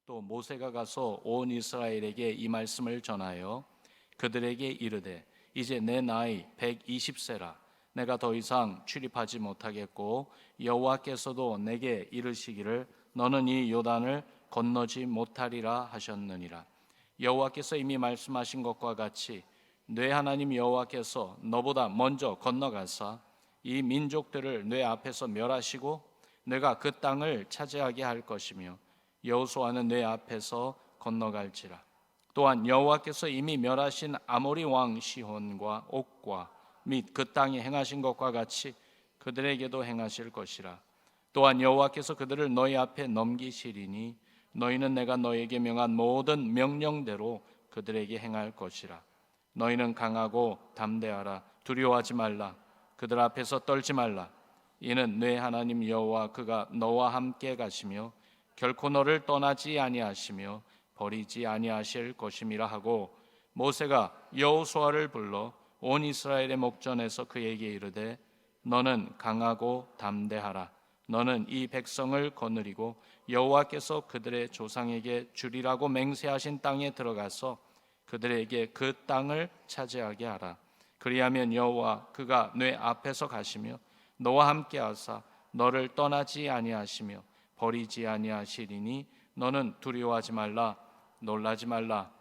또 모세가 가서 온 이스라엘에게 이 말씀을 전하여 그들에게 이르되 이제 내 나이 120세라 내가 더 이상 출입하지 못하겠고 여호와께서도 내게 이르시기를 너는 이 요단을 건너지 못하리라 하셨느니라. 여호와께서 이미 말씀하신 것과 같이 내 하나님 여호와께서 너보다 먼저 건너가사 이 민족들을 내 앞에서 멸하시고 내가 그 땅을 차지하게 할 것이며 여호수아는 내 앞에서 건너갈지라. 또한 여호와께서 이미 멸하신 아모리 왕 시혼과 옥과 및 그 땅에 행하신 것과 같이 그들에게도 행하실 것이라. 또한 여호와께서 그들을 너희 앞에 넘기시리니 너희는 내가 너희에게 명한 모든 명령대로 그들에게 행할 것이라. 너희는 강하고 담대하라. 두려워하지 말라. 그들 앞에서 떨지 말라. 이는 네 하나님 여호와 그가 너와 함께 가시며 결코 너를 떠나지 아니하시며 버리지 아니하실 것임이라 하고 모세가 여호수아를 불러 온 이스라엘의 목전에서 그에게 이르되 너는 강하고 담대하라. 너는 이 백성을 거느리고 여호와께서 그들의 조상에게 주리라고 맹세하신 땅에 들어가서 그들에게 그 땅을 차지하게 하라. 그리하면 여호와 그가 네 앞에서 가시며 너와 함께 하사 너를 떠나지 아니하시며 버리지 아니하시리니 너는 두려워하지 말라. 놀라지 말라.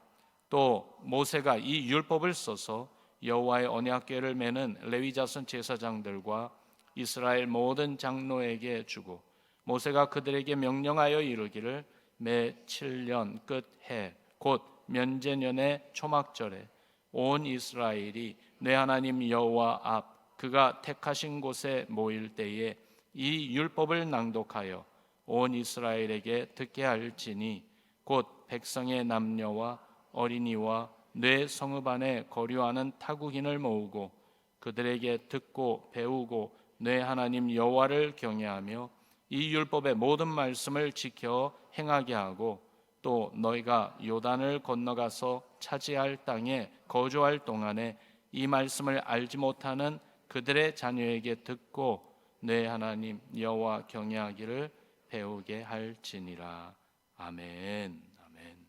또 모세가 이 율법을 써서 여호와의 언약궤를 매는 레위 자손 제사장들과 이스라엘 모든 장로에게 주고 모세가 그들에게 명령하여 이르기를 매 7년 끝해 곧 면제년의 초막절에 온 이스라엘이 내 하나님 여호와 앞 그가 택하신 곳에 모일 때에 이 율법을 낭독하여 온 이스라엘에게 듣게 할지니 곧 백성의 남녀와 어린이와 뇌 성읍 안에 거류하는 타국인을 모으고 그들에게 듣고 배우고 내 하나님 여호와를 경외하며 이 율법의 모든 말씀을 지켜 행하게 하고 또 너희가 요단을 건너가서 차지할 땅에 거주할 동안에 이 말씀을 알지 못하는 그들의 자녀에게 듣고 내 하나님 여호와 경외하기를 배우게 할지니라. 아멘. 아멘.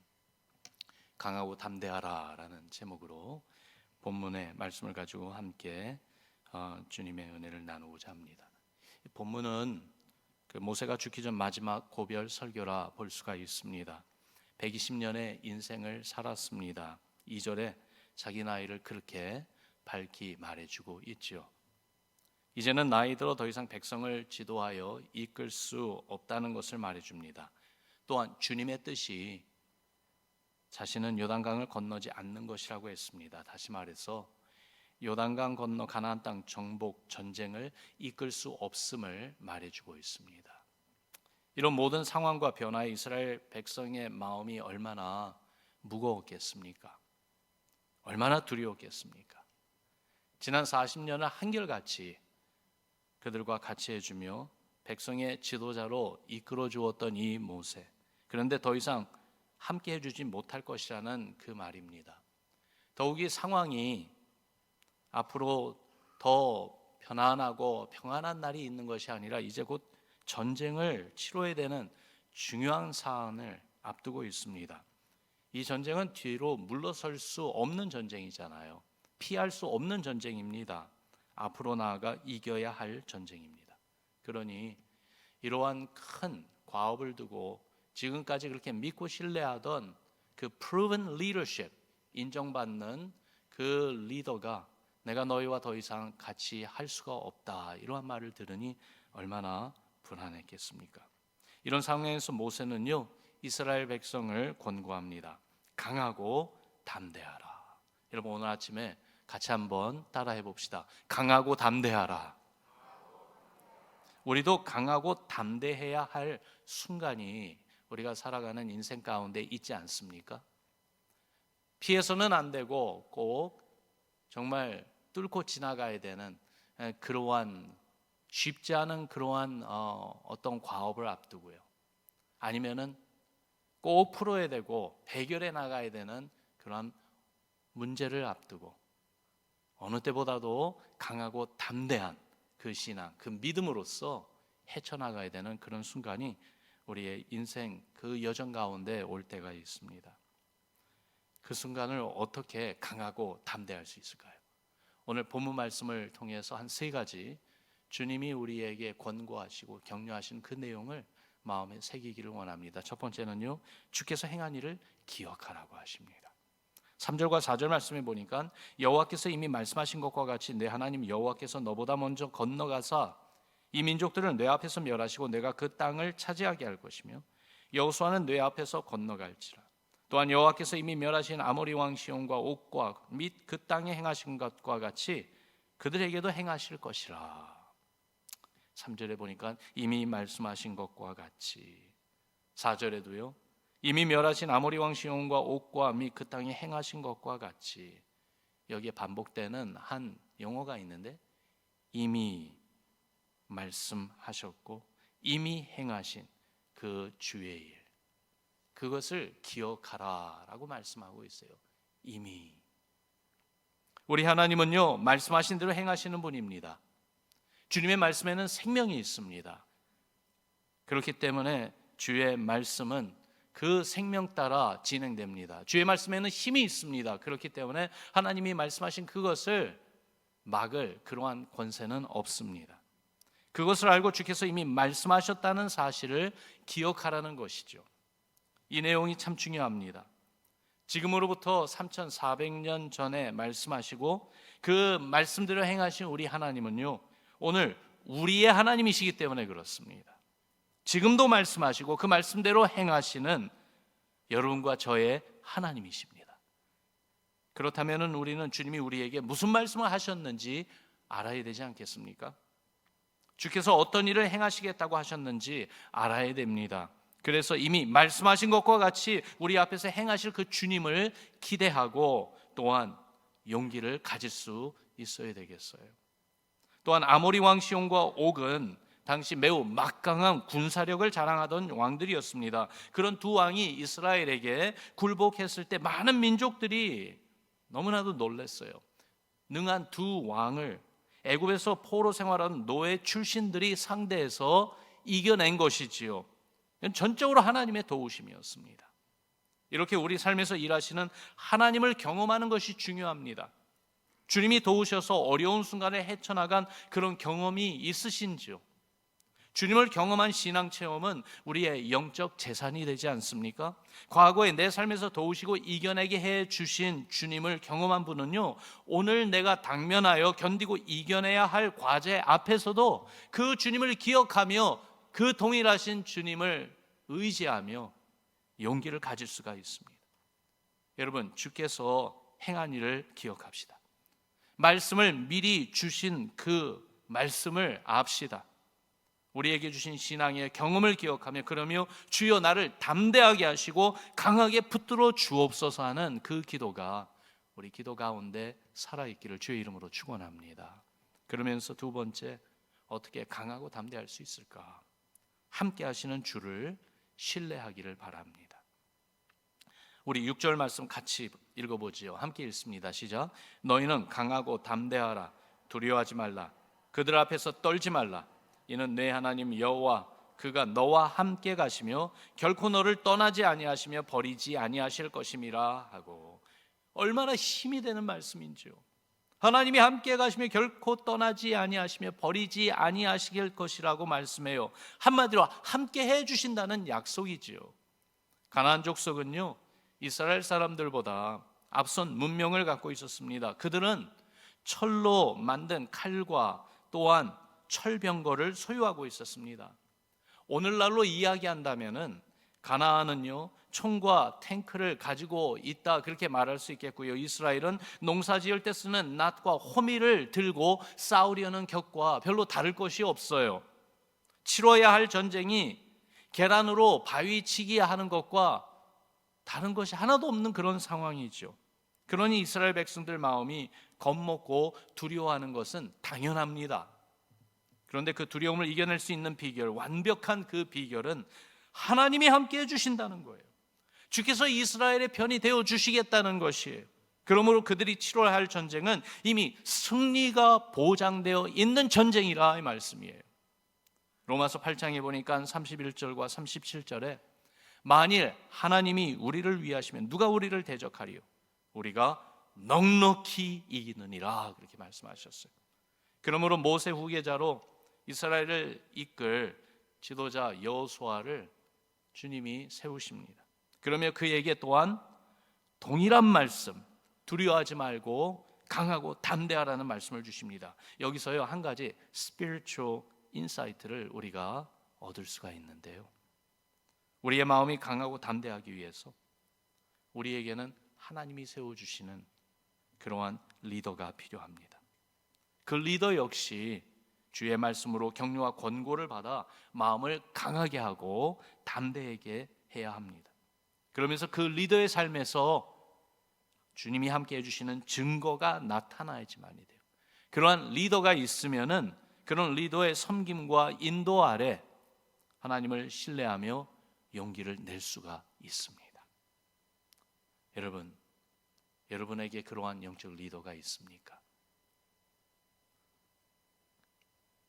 강하고 담대하라라는 제목으로 본문의 말씀을 가지고 함께 주님의 은혜를 나누고자 합니다. 본문은 모세가 죽기 전 마지막 고별 설교라 볼 수가 있습니다. 120년의 인생을 살았습니다. 2절에 자기 나이를 그렇게 밝히 말해주고 있죠. 이제는 나이 들어 더 이상 백성을 지도하여 이끌 수 없다는 것을 말해줍니다. 또한 주님의 뜻이 자신은 요단강을 건너지 않는 것이라고 했습니다. 다시 말해서 요단강 건너 가나안 땅 정복 전쟁을 이끌 수 없음을 말해주고 있습니다. 이런 모든 상황과 변화에 이스라엘 백성의 마음이 얼마나 무거웠겠습니까? 얼마나 두려웠겠습니까? 지난 40년을 한결같이 그들과 같이 해주며 백성의 지도자로 이끌어 주었던 이 모세, 그런데 더 이상 함께 해주지 못할 것이라는 그 말입니다. 더욱이 상황이 앞으로 더 편안하고 평안한 날이 있는 것이 아니라 이제 곧 전쟁을 치러야 되는 중요한 사안을 앞두고 있습니다. 이 전쟁은 뒤로 물러설 수 없는 전쟁이잖아요. 피할 수 없는 전쟁입니다. 앞으로 나아가 이겨야 할 전쟁입니다. 그러니 이러한 큰 과업을 두고 지금까지 그렇게 믿고 신뢰하던 그 proven leadership, 인정받는 그 리더가 내가 너희와 더 이상 같이 할 수가 없다, 이러한 말을 들으니 얼마나 불안했겠습니까? 이런 상황에서 모세는요, 이스라엘 백성을 권고합니다. 강하고 담대하라. 여러분, 오늘 아침에 같이 한번 따라해 봅시다. 강하고 담대하라. 우리도 강하고 담대해야 할 순간이 우리가 살아가는 인생 가운데 있지 않습니까? 피해서는 안 되고 꼭 정말 뚫고 지나가야 되는 그러한 쉽지 않은 그러한 어떤 과업을 앞두고요. 아니면은 꼭 풀어야 되고 해결해 나가야 되는 그러한 문제를 앞두고 어느 때보다도 강하고 담대한 그 신앙, 그 믿음으로써 헤쳐나가야 되는 그런 순간이 우리의 인생 그 여정 가운데 올 때가 있습니다. 그 순간을 어떻게 강하고 담대할 수 있을까요? 오늘 본문 말씀을 통해서 한 세 가지 주님이 우리에게 권고하시고 격려하신 그 내용을 마음에 새기기를 원합니다. 첫 번째는요, 주께서 행한 일을 기억하라고 하십니다. 3절과 4절 말씀에 보니까 여호와께서 이미 말씀하신 것과 같이 내 하나님 여호와께서 너보다 먼저 건너가사 이 민족들을 내 앞에서 멸하시고 내가 그 땅을 차지하게 할 것이며 여호수아는 내 앞에서 건너갈지라. 또한 여호와께서 이미 멸하신 아모리 왕 시온과 옥과 및 그 땅에 행하신 것과 같이 그들에게도 행하실 것이라. 3절에 보니까 이미 말씀하신 것과 같이, 4절에도요 이미 멸하신 아모리 왕 시온과 옥과 및 그 땅에 행하신 것과 같이, 여기에 반복되는 한 용어가 있는데 이미 말씀하셨고 이미 행하신 그 주의 일, 그것을 기억하라라고 말씀하고 있어요. 이미. 우리 하나님은요 말씀하신 대로 행하시는 분입니다. 주님의 말씀에는 생명이 있습니다. 그렇기 때문에 주의 말씀은 그 생명 따라 진행됩니다. 주의 말씀에는 힘이 있습니다. 그렇기 때문에 하나님이 말씀하신 그것을 막을 그러한 권세는 없습니다. 그것을 알고 주께서 이미 말씀하셨다는 사실을 기억하라는 것이죠. 이 내용이 참 중요합니다. 지금으로부터 3400년 전에 말씀하시고 그 말씀대로 행하신 우리 하나님은요 오늘 우리의 하나님이시기 때문에 그렇습니다. 지금도 말씀하시고 그 말씀대로 행하시는 여러분과 저의 하나님이십니다. 그렇다면 우리는 주님이 우리에게 무슨 말씀을 하셨는지 알아야 되지 않겠습니까? 주께서 어떤 일을 행하시겠다고 하셨는지 알아야 됩니다. 그래서 이미 말씀하신 것과 같이 우리 앞에서 행하실 그 주님을 기대하고 또한 용기를 가질 수 있어야 되겠어요. 또한 아모리 왕 시온과 옥은 당시 매우 막강한 군사력을 자랑하던 왕들이었습니다. 그런 두 왕이 이스라엘에게 굴복했을 때 많은 민족들이 너무나도 놀랐어요. 능한 두 왕을 애굽에서 포로 생활하는 노예 출신들이 상대해서 이겨낸 것이지요. 전적으로 하나님의 도우심이었습니다. 이렇게 우리 삶에서 일하시는 하나님을 경험하는 것이 중요합니다. 주님이 도우셔서 어려운 순간에 헤쳐나간 그런 경험이 있으신지요? 주님을 경험한 신앙 체험은 우리의 영적 재산이 되지 않습니까? 과거에 내 삶에서 도우시고 이겨내게 해 주신 주님을 경험한 분은요 오늘 내가 당면하여 견디고 이겨내야 할 과제 앞에서도 그 주님을 기억하며 그 동일하신 주님을 의지하며 용기를 가질 수가 있습니다. 여러분, 주께서 행한 일을 기억합시다. 말씀을 미리 주신 그 말씀을 압시다. 우리에게 주신 신앙의 경험을 기억하며 그러며 주여 나를 담대하게 하시고 강하게 붙들어 주옵소서 하는 그 기도가 우리 기도 가운데 살아있기를 주의 이름으로 축원합니다. 그러면서 두 번째, 어떻게 강하고 담대할 수 있을까? 함께 하시는 주를 신뢰하기를 바랍니다. 우리 6절 말씀 같이 읽어보지요. 함께 읽습니다. 시작. 너희는 강하고 담대하라. 두려워하지 말라. 그들 앞에서 떨지 말라. 이는 내 하나님 여호와 그가 너와 함께 가시며 결코 너를 떠나지 아니하시며 버리지 아니하실 것임이라 하고, 얼마나 힘이 되는 말씀인지요. 하나님이 함께 가시며 결코 떠나지 아니하시며 버리지 아니하실 것이라고 말씀해요. 한마디로 함께 해주신다는 약속이지요. 가나안 족속은요 이스라엘 사람들보다 앞선 문명을 갖고 있었습니다. 그들은 철로 만든 칼과 또한 철병거를 소유하고 있었습니다. 오늘날로 이야기한다면은 가나안은요 총과 탱크를 가지고 있다 그렇게 말할 수 있겠고요. 이스라엘은 농사 지을 때 쓰는 낫과 호미를 들고 싸우려는 격과 별로 다를 것이 없어요. 치러야 할 전쟁이 계란으로 바위치기 하는 것과 다른 것이 하나도 없는 그런 상황이죠. 그러니 이스라엘 백성들 마음이 겁먹고 두려워하는 것은 당연합니다. 그런데 그 두려움을 이겨낼 수 있는 비결, 완벽한 그 비결은 하나님이 함께 해주신다는 거예요. 주께서 이스라엘의 편이 되어 주시겠다는 것이에요. 그러므로 그들이 치러야 할 전쟁은 이미 승리가 보장되어 있는 전쟁이라 이 말씀이에요. 로마서 8장에 보니까 31절과 37절에 만일 하나님이 우리를 위하시면 누가 우리를 대적하리요? 우리가 넉넉히 이기느니라, 그렇게 말씀하셨어요. 그러므로 모세 후계자로 이스라엘을 이끌 지도자 여호수아를 주님이 세우십니다. 그러며 그에게 또한 동일한 말씀, 두려워하지 말고 강하고 담대하라는 말씀을 주십니다. 여기서요, 한 가지 spiritual insight를 우리가 얻을 수가 있는데요, 우리의 마음이 강하고 담대하기 위해서 우리에게는 하나님이 세워주시는 그러한 리더가 필요합니다. 그 리더 역시 주의 말씀으로 격려와 권고를 받아 마음을 강하게 하고 담대하게 해야 합니다. 그러면서 그 리더의 삶에서 주님이 함께 해주시는 증거가 나타나야지만이 돼요. 그러한 리더가 있으면은 그런 리더의 섬김과 인도 아래 하나님을 신뢰하며 용기를 낼 수가 있습니다. 여러분, 여러분에게 그러한 영적 리더가 있습니까?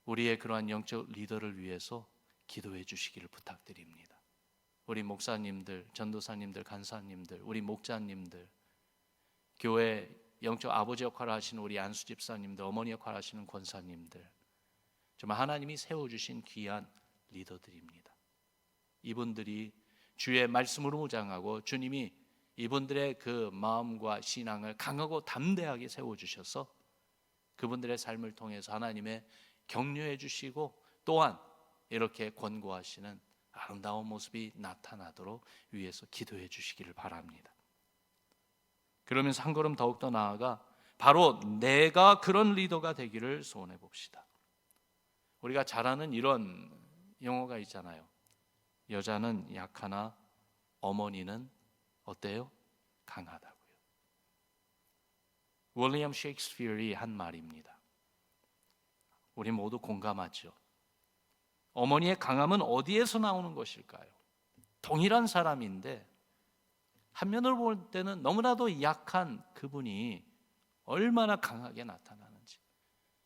우리의 그러한 영적 리더를 위해서 기도해 주시기를 부탁드립니다. 우리 목사님들, 전도사님들, 간사님들, 우리 목자님들, 교회 영적 아버지 역할을 하시는 우리 안수 집사님들, 어머니 역할을 하시는 권사님들, 정말 하나님이 세워주신 귀한 리더들입니다. 이분들이 주의 말씀으로 무장하고 주님이 이분들의 그 마음과 신앙을 강하고 담대하게 세워주셔서 그분들의 삶을 통해서 하나님의 격려해 주시고 또한 이렇게 권고하시는 아름다운 모습이 나타나도록 위해서 기도해 주시기를 바랍니다. 그러면서 한 걸음 더욱더 나아가 바로 내가 그런 리더가 되기를 소원해 봅시다. 우리가 잘 아는 이런 용어가 있잖아요. 여자는 약하나 어머니는 어때요? 강하다고요. 윌리엄 셰익스피어이 한 말입니다. 우리 모두 공감하죠. 어머니의 강함은 어디에서 나오는 것일까요? 동일한 사람인데 한면으로 볼 때는 너무나도 약한 그분이 얼마나 강하게 나타나는지,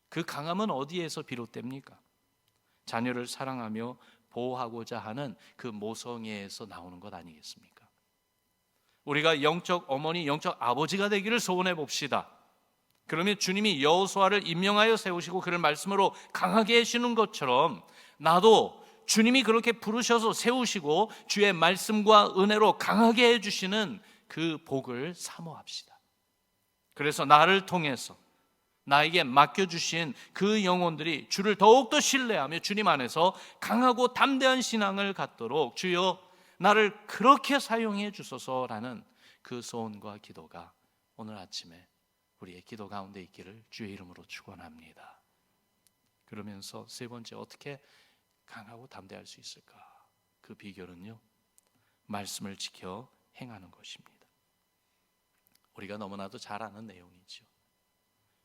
그 강함은 어디에서 비롯됩니까? 자녀를 사랑하며 보호하고자 하는 그 모성애에서 나오는 것 아니겠습니까? 우리가 영적 어머니, 영적 아버지가 되기를 소원해 봅시다. 그러면 주님이 여호수아를 임명하여 세우시고 그를 말씀으로 강하게 해주시는 것처럼 나도 주님이 그렇게 부르셔서 세우시고 주의 말씀과 은혜로 강하게 해주시는 그 복을 사모합시다. 그래서 나를 통해서 나에게 맡겨주신 그 영혼들이 주를 더욱더 신뢰하며 주님 안에서 강하고 담대한 신앙을 갖도록 주여 나를 그렇게 사용해 주소서라는 그 소원과 기도가 오늘 아침에 우리의 기도 가운데 있기를 주의 이름으로 축원합니다. 그러면서 세 번째, 어떻게 강하고 담대할 수 있을까? 그 비결은요, 말씀을 지켜 행하는 것입니다. 우리가 너무나도 잘 아는 내용이죠.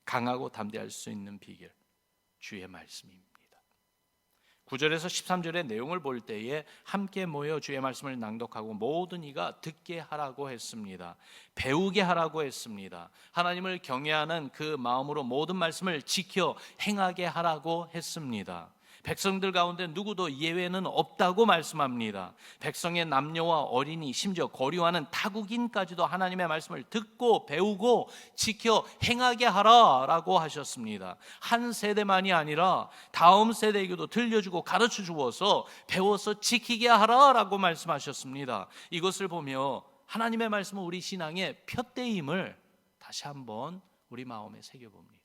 강하고 담대할 수 있는 비결, 주의 말씀입니다. 9절에서 13절의 내용을 볼 때에 함께 모여 주의 말씀을 낭독하고 모든 이가 듣게 하라고 했습니다. 배우게 하라고 했습니다. 하나님을 경외하는 그 마음으로 모든 말씀을 지켜 행하게 하라고 했습니다. 백성들 가운데 누구도 예외는 없다고 말씀합니다. 백성의 남녀와 어린이, 심지어 거류하는 타국인까지도 하나님의 말씀을 듣고 배우고 지켜 행하게 하라라고 하셨습니다. 한 세대만이 아니라 다음 세대에게도 들려주고 가르쳐 주어서 배워서 지키게 하라라고 말씀하셨습니다. 이것을 보며 하나님의 말씀은 우리 신앙의 푯대임을 다시 한번 우리 마음에 새겨봅니다.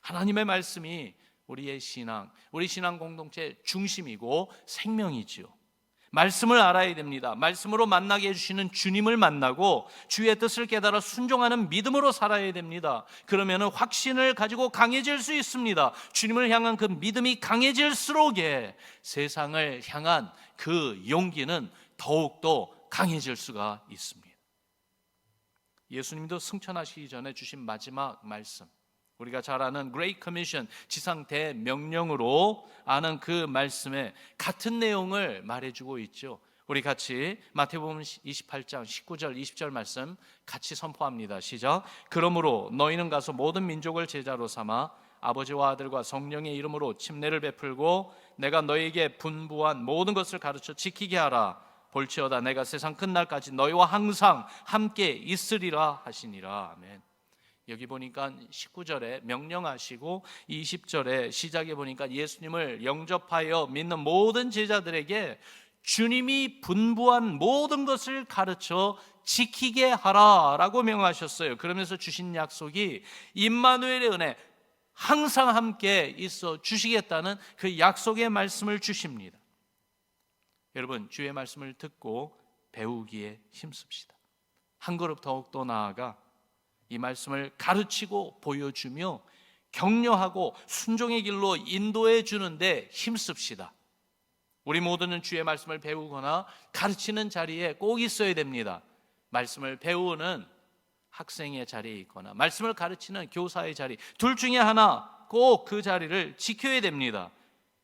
하나님의 말씀이 우리의 신앙, 우리 신앙 공동체의 중심이고 생명이지요. 말씀을 알아야 됩니다. 말씀으로 만나게 해주시는 주님을 만나고 주의 뜻을 깨달아 순종하는 믿음으로 살아야 됩니다. 그러면 확신을 가지고 강해질 수 있습니다. 주님을 향한 그 믿음이 강해질수록에 세상을 향한 그 용기는 더욱더 강해질 수가 있습니다. 예수님도 승천하시기 전에 주신 마지막 말씀, 우리가 잘 아는 Great Commission, 지상 대명령으로 아는 그 말씀에 같은 내용을 말해주고 있죠. 우리 같이 마태복음 28장 19절 20절 말씀 같이 선포합니다. 시작. 그러므로 너희는 가서 모든 민족을 제자로 삼아 아버지와 아들과 성령의 이름으로 침례를 베풀고 내가 너희에게 분부한 모든 것을 가르쳐 지키게 하라. 볼지어다 내가 세상 끝날까지 너희와 항상 함께 있으리라 하시니라. 아멘. 여기 보니까 19절에 명령하시고 20절에 시작에 보니까 예수님을 영접하여 믿는 모든 제자들에게 주님이 분부한 모든 것을 가르쳐 지키게 하라라고 명하셨어요. 그러면서 주신 약속이 임마누엘의 은혜, 항상 함께 있어 주시겠다는 그 약속의 말씀을 주십니다. 여러분, 주의 말씀을 듣고 배우기에 힘씁시다. 한 걸음 더욱더 나아가 이 말씀을 가르치고 보여주며 격려하고 순종의 길로 인도해 주는데 힘씁시다. 우리 모두는 주의 말씀을 배우거나 가르치는 자리에 꼭 있어야 됩니다. 말씀을 배우는 학생의 자리에 있거나 말씀을 가르치는 교사의 자리, 둘 중에 하나 꼭 그 자리를 지켜야 됩니다.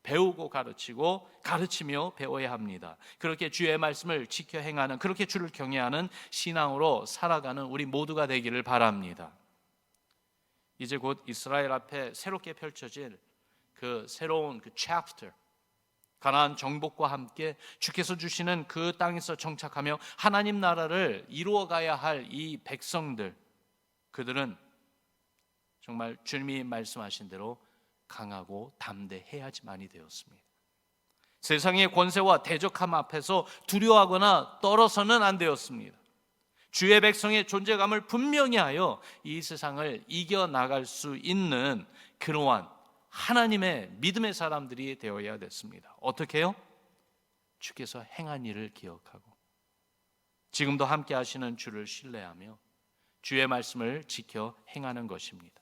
배우고 가르치고 가르치며 배워야 합니다. 그렇게 주의 말씀을 지켜 행하는, 그렇게 주를 경외하는 신앙으로 살아가는 우리 모두가 되기를 바랍니다. 이제 곧 이스라엘 앞에 새롭게 펼쳐질 그 새로운 그 챕터, 가나안 정복과 함께 주께서 주시는 그 땅에서 정착하며 하나님 나라를 이루어가야 할 이 백성들, 그들은 정말 주님이 말씀하신 대로 강하고 담대해야지만이 되었습니다. 세상의 권세와 대적함 앞에서 두려워하거나 떨어서는 안 되었습니다. 주의 백성의 존재감을 분명히 하여 이 세상을 이겨나갈 수 있는 그러한 하나님의 믿음의 사람들이 되어야 됐습니다. 어떻게 해요? 주께서 행한 일을 기억하고 지금도 함께 하시는 주를 신뢰하며 주의 말씀을 지켜 행하는 것입니다.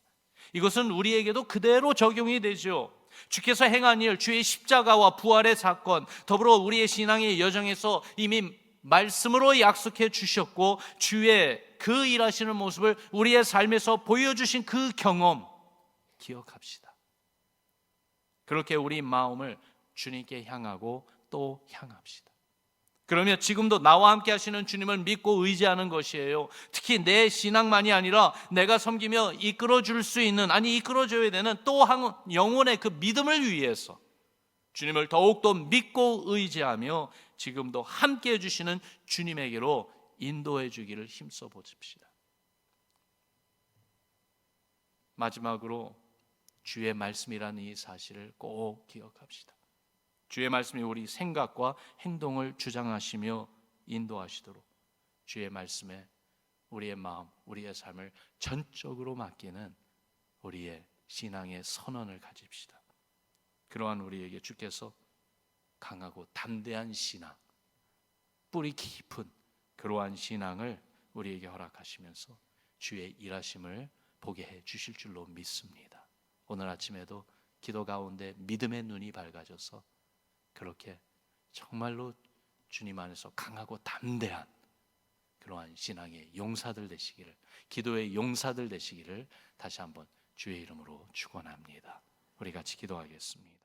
이것은 우리에게도 그대로 적용이 되죠. 주께서 행한 일, 주의 십자가와 부활의 사건, 더불어 우리의 신앙의 여정에서 이미 말씀으로 약속해 주셨고 주의 그 일하시는 모습을 우리의 삶에서 보여주신 그 경험 기억합시다. 그렇게 우리 마음을 주님께 향하고 또 향합시다. 그러면 지금도 나와 함께 하시는 주님을 믿고 의지하는 것이에요. 특히 내 신앙만이 아니라 내가 섬기며 이끌어줄 수 있는, 아니 이끌어줘야 되는 또 한 영혼의 그 믿음을 위해서 주님을 더욱더 믿고 의지하며 지금도 함께 해주시는 주님에게로 인도해 주기를 힘써 보십시다. 마지막으로 주의 말씀이라는 이 사실을 꼭 기억합시다. 주의 말씀이 우리 생각과 행동을 주장하시며 인도하시도록 주의 말씀에 우리의 마음, 우리의 삶을 전적으로 맡기는 우리의 신앙의 선언을 가집시다. 그러한 우리에게 주께서 강하고 담대한 신앙, 뿌리 깊은 그러한 신앙을 우리에게 허락하시면서 주의 일하심을 보게 해 주실 줄로 믿습니다. 오늘 아침에도 기도 가운데 믿음의 눈이 밝아져서 그렇게 정말로 주님 안에서 강하고 담대한 그러한 신앙의 용사들 되시기를, 기도의 용사들 되시기를 다시 한번 주의 이름으로 축원합니다. 우리 같이 기도하겠습니다.